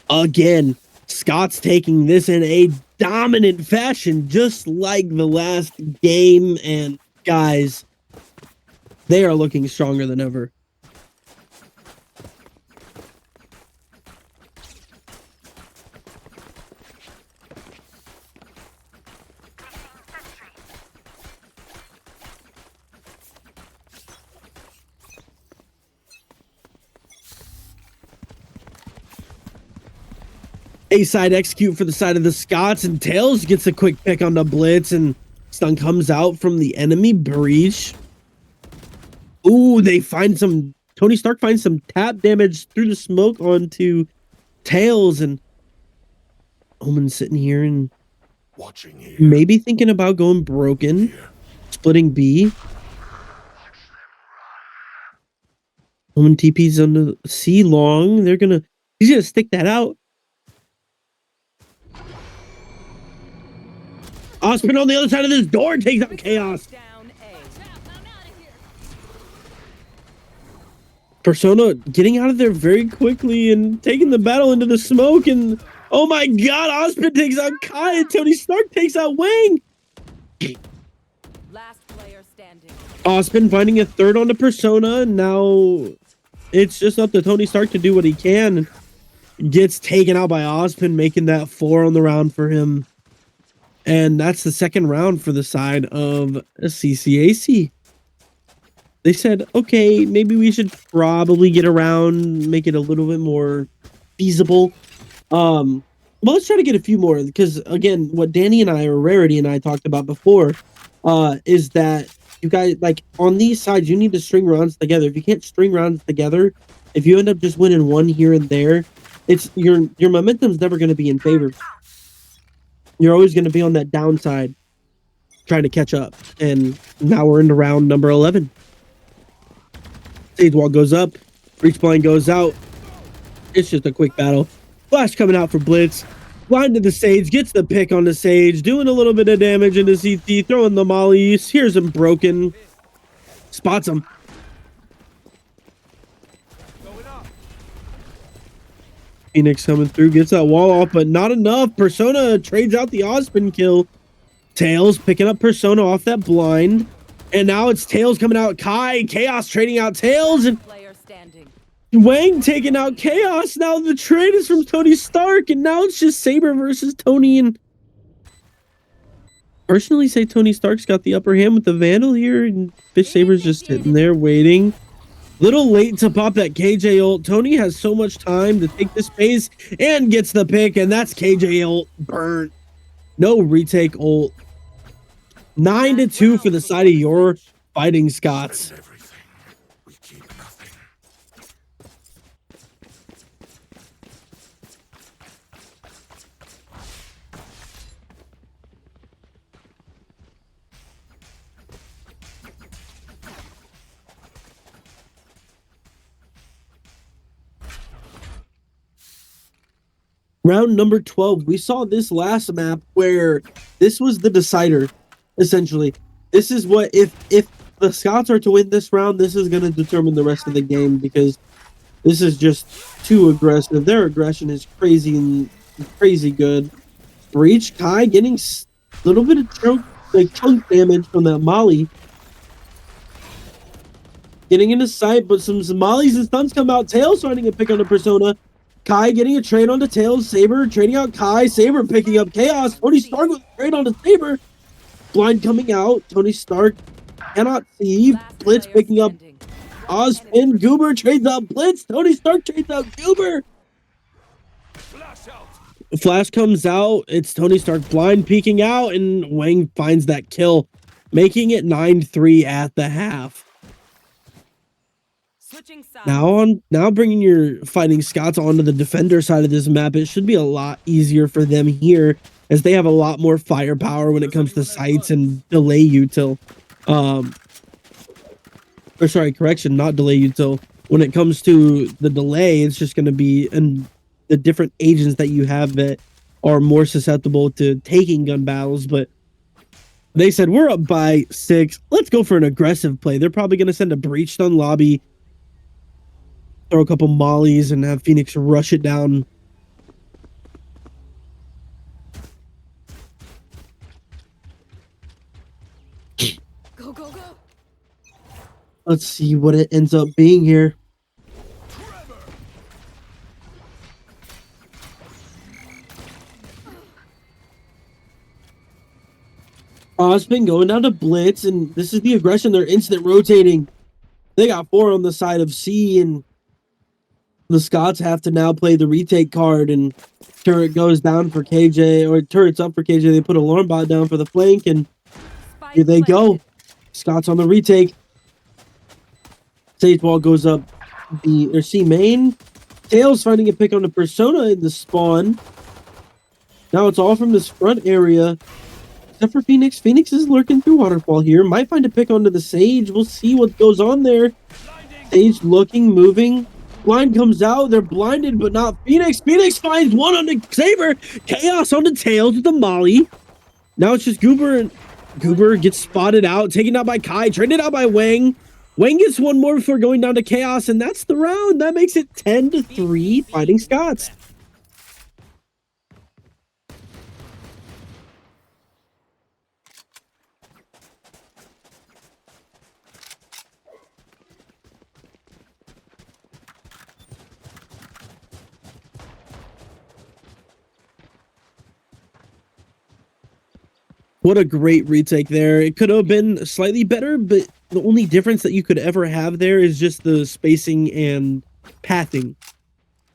Again, Scots taking this in a dominant fashion, just like the last game, and guys, they are looking stronger than ever. A side execute for the side of the Scots, and Tails gets a quick pick on the Blitz, and stun comes out from the enemy breach. Ooh, they find some, Tony Stark finds some tap damage through the smoke onto Tails, and Omen's sitting here and maybe thinking about going broken, splitting B. Omen TP's on the C long. He's gonna stick that out. Ozpin on the other side of this door takes out Chaos. Persona getting out of there very quickly and taking the battle into the smoke, and oh my god, Ozpin takes out Kai, and Tony Stark takes out Wang. Last player standing. Ozpin finding a third on the Persona, and now it's just up to Tony Stark to do what he can. Gets taken out by Ozpin, making that 4 on the round for him. And that's the second round for the side of CCAC. They said, okay, maybe we should probably get around, make it a little bit more feasible. Well, let's try to get a few more, because again, what Danny and I, or Rarity and I, talked about before, is that you guys, like, on these sides, you need to string rounds together. If you can't string rounds together, if you end up just winning one here and there, it's your momentum's never going to be in favor. You're always going to be on that downside trying to catch up. And now we're into round number 11. Sage wall goes up. Breach blind goes out. It's just a quick battle. Flash coming out for Blitz. Blind to the Sage. Gets the pick on the Sage. Doing a little bit of damage into CT. Throwing the mollies. Here's him broken. Spots him. Phoenix coming through, gets that wall off, but not enough. Persona trades out the Ozpin kill. Tails picking up Persona off that blind. And now it's Tails coming out. Kai, Chaos trading out Tails, and Wang taking out Chaos. Now the trade is from Tony Stark, and now it's just Saber versus Tony. And personally say Tony Stark's got the upper hand with the Vandal here, and Fish Saber's just sitting there waiting. Little late to pop that KJ ult. Tony has so much time to take this phase and gets the pick, and that's KJ ult burnt. No retake ult. 9-2 for the side of your Fighting Scots. Round number 12. We saw this last map where this was the decider, essentially. This is what, if the Scots are to win this round, this is going to determine the rest of the game, because this is just too aggressive. Their aggression is crazy and crazy good. Breach, Kai getting a little bit of chunk damage from that Molly. Getting into sight, but some mollies and stuns come out. Tails finding a pick on the Persona. Kai getting a trade onto Tails. Saber trading out Kai. Saber picking up Chaos. Tony Stark with a trade onto Saber. Blind coming out. Tony Stark cannot see. Blitz picking up Ozpin. Goober trades out Blitz. Tony Stark trades out Goober. Flash comes out. It's Tony Stark blind peeking out, and Wang finds that kill, making it 9-3 at the half. Now bringing your fighting Scots onto the defender side of this map, it should be a lot easier for them here, as they have a lot more firepower when it comes to sights and delay util. Or sorry, correction, not delay util. When it comes to the delay, it's just going to be the different agents that you have that are more susceptible to taking gun battles. But they said, we're up by 6. Let's go for an aggressive play. They're probably going to send a breach stun lobby, throw a couple mollies, and have Phoenix rush it down. Go, go, go. Let's see what it ends up being here. Ozpin going down to Blitz, and this is the aggression. They're instant rotating. They got 4 on the side of C, and the Scots have to now play the retake card, and turret goes down for KJ, or turret's up for KJ. They put alarm bot down for the flank, and here they go. Scots on the retake. Sage wall goes up B or C main. Tails finding a pick on the Persona in the spawn. Now it's all from this front area, except for Phoenix. Phoenix is lurking through waterfall here. Might find a pick onto the Sage. We'll see what goes on there. Sage looking, moving. Blind comes out. They're blinded, but not Phoenix. Phoenix finds one on the Saber. Chaos on the Tails with the Molly. Now it's just Goober, and Goober gets spotted out, taken out by Kai, traded out by Wang. Wang gets one more before going down to Chaos, and that's the round. That makes it 10-3 fighting Scots. What a great retake there. It could have been slightly better, but the only difference that you could ever have there is just the spacing and pathing.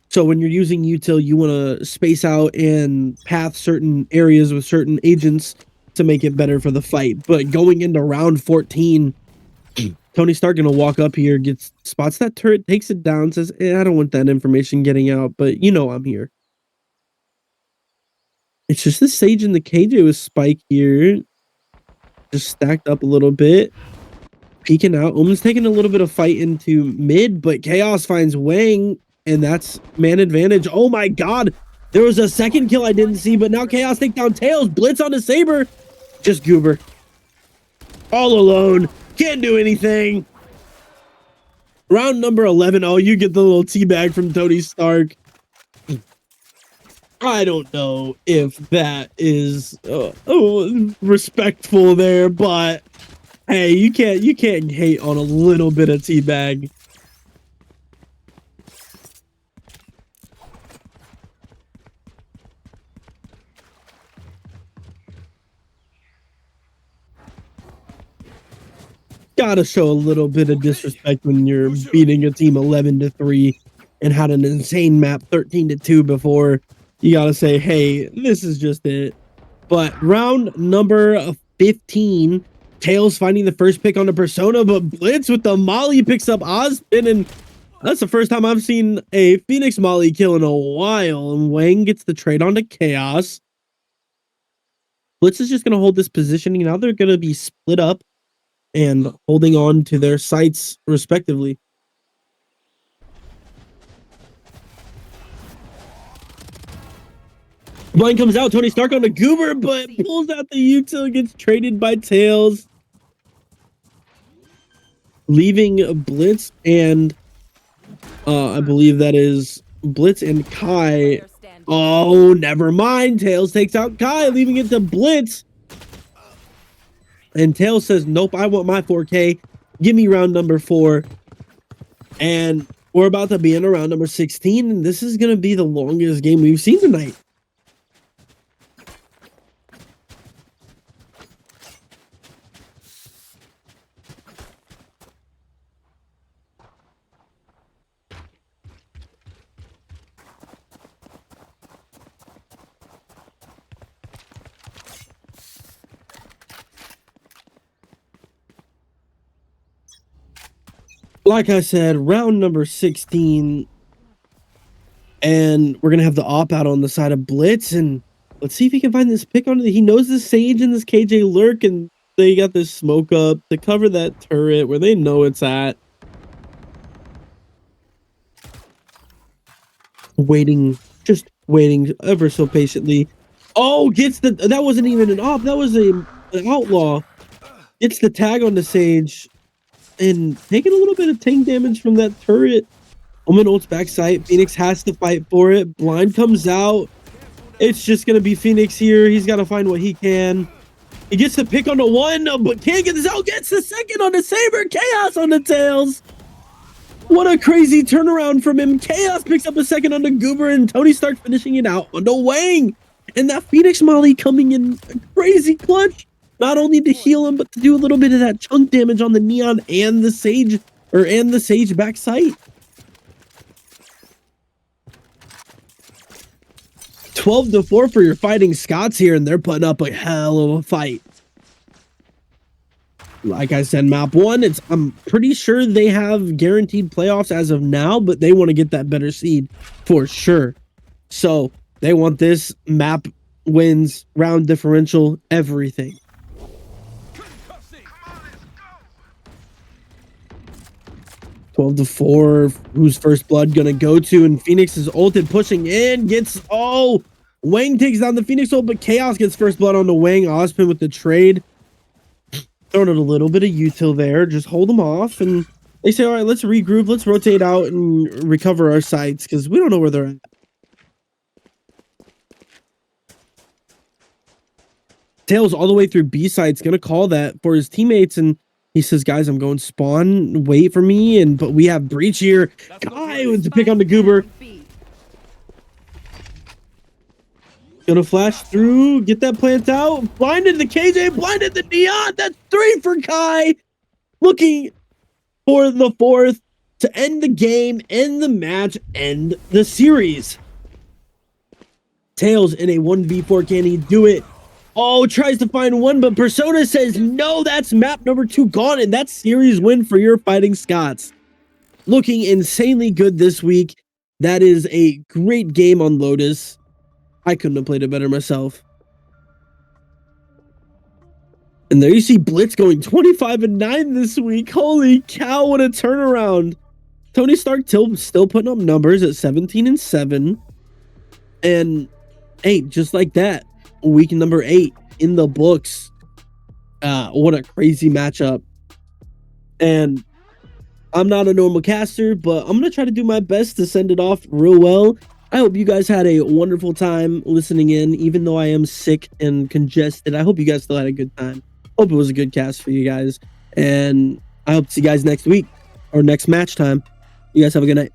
So when you're using util, you want to space out and path certain areas with certain agents to make it better for the fight. But going into round 14, Tony Stark gonna walk up here, spots that turret, takes it down, says, I don't want that information getting out, but you know I'm here. It's just the Sage and the KJ with Spike here. Just stacked up a little bit. Peeking out. Omen's taking a little bit of fight into mid, but Chaos finds Wang, and that's man advantage. Oh my god. There was a second kill I didn't see, but now Chaos take down Tails. Blitz on the Saber. Just Goober. All alone. Can't do anything. Round number 11. Oh, you get the little teabag from Tony Stark. I don't know if that is respectful there, but hey, you can't hate on a little bit of teabag. Gotta show a little bit of disrespect when you're beating a team 11-3 and had an insane map 13-2 before. You gotta say, hey, this is just it. But round number 15, Tails finding the first pick on the Persona, but Blitz with the Molly picks up Ozpin, and that's the first time I've seen a Phoenix Molly kill in a while. And Wang gets the trade onto Chaos. Blitz is just gonna hold this positioning. Now they're gonna be split up and holding on to their sights respectively. Blind comes out. Tony Stark on the Goober, but pulls out the util. Gets traded by Tails, leaving Blitz and I believe that is Blitz and Kai. Oh, never mind. Tails takes out Kai, leaving it to Blitz. And Tails says, nope, I want my 4K. Give me round number 4. And we're about to be in round number 16. And this is going to be the longest game we've seen tonight. Like I said, round number 16, and we're gonna have the op out on the side of Blitz, and let's see if he can find this pick on it. He knows the Sage and this KJ lurk, and they got this smoke up to cover that turret where they know it's at. Waiting, just waiting ever so patiently. Oh, gets the, that wasn't even an op, that was an outlaw. Gets the tag on the Sage. And taking a little bit of tank damage from that turret. Omen ults backside. Phoenix has to fight for it. Blind comes out. It's just going to be Phoenix here. He's got to find what he can. He gets the pick on the 1, but can't get this out. Gets the second on the Saber. Chaos on the Tails. What a crazy turnaround from him. Chaos picks up a second on the Goober, and Tony Stark finishing it out on the Wang. And that Phoenix Molly coming in a crazy clutch. Not only to heal him, but to do a little bit of that chunk damage on the Neon and the Sage, and the Sage backside. 12-4 for your Fighting Scots here, and they're putting up a hell of a fight. Like I said, map 1, I'm pretty sure they have guaranteed playoffs as of now, but they want to get that better seed for sure. So they want this map wins, round differential, everything. 12-4, who's first blood gonna go to? And Phoenix is ulted, pushing in, gets, oh, Wang takes down the Phoenix ult, but Chaos gets first blood on the Wang. Ozpin with the trade. Throwing it a little bit of util there, just hold them off, and they say, all right, let's regroup, let's rotate out and recover our sites, because we don't know where they're at. Tails all the way through B side's gonna call that for his teammates, and he says, guys, I'm going spawn, wait for me, but we have Breach here. Kai with the pick on the Goober. Gonna flash through, get that plant out. Blinded the KJ, blinded the Neon. That's 3 for Kai. Looking for the 4th to end the game, end the match, end the series. Tails in a 1v4, can he do it? Oh, tries to find 1, but Persona says, no, that's map number 2 gone, and that's series win for your Fighting Scots. Looking insanely good this week. That is a great game on Lotus. I couldn't have played it better myself. And there you see Blitz going 25-9 this week. Holy cow, what a turnaround. Tony Stark still putting up numbers at 17-7. And hey, just like that, week number 8 in the books. What a crazy matchup. And I'm not a normal caster, but I'm gonna try to do my best to send it off real well. I hope you guys had a wonderful time listening in, even though I am sick and congested. I hope you guys still had a good time. Hope it was a good cast for you guys, and I hope to see you guys next week or next match time. You guys have a good night.